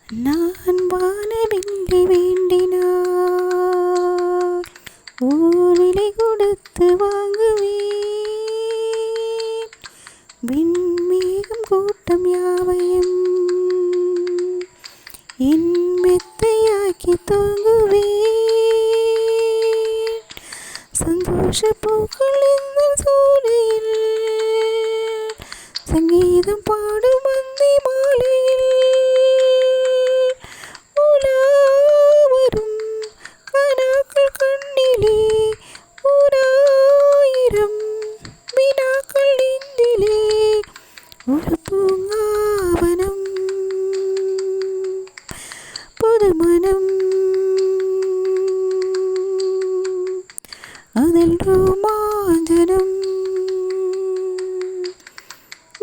நான் வானவில்லை வேண்டினார் ஓர் விலை கொடுத்து வாங்குவேன். விண்மேகம் கூட்டம் யாவையும் என் மெத்தையாக்கி தூங்குவேன். சந்தோஷ பூக்கள் இந்த சோலையில் சங்கீதம் பாடும் அந்தி மாலையில் உலாவரும் கனாக்கள் கண்ணிலே ஓராயிரம் வினாக்கள் நெஞ்சிலே ஒரு பூங்காவனம் புது மனம் அதில் ரோமாஞ்சனம்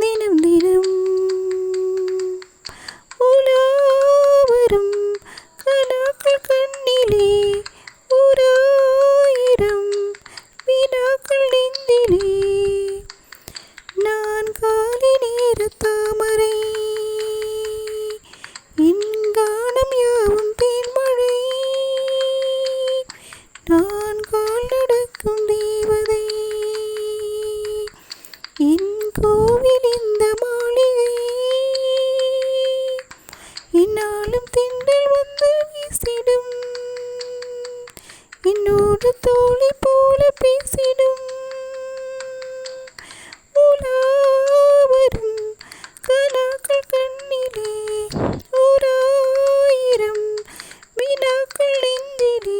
தினம் தினம் உலாவரும் கனாக்கள் கண்ணிலே ஓராயிரம் வினாக்கள் நெஞ்சிலே நான் காலை நேர தாமரை என் கானம் யாவும் தேன்மழை. நான் கால் நடக்கும் தேவதை என் கோவில் இந்த மாளிகை. என்னாலும் திண்டல் வந்து வீசிடும் என்னோடு தோழி போல பேசிடும். உலாவரும் கனாக்கள் கண்ணிலே ஓராயிரம் வினாக்கள் நெஞ்சிலே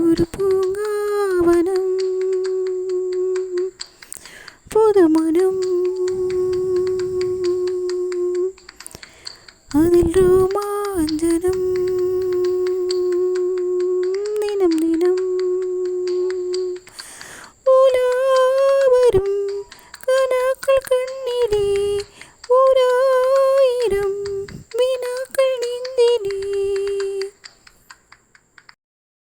ஒரு பூங்காவனம் புது மனம் அதில் ரோமாஞ்சனம்.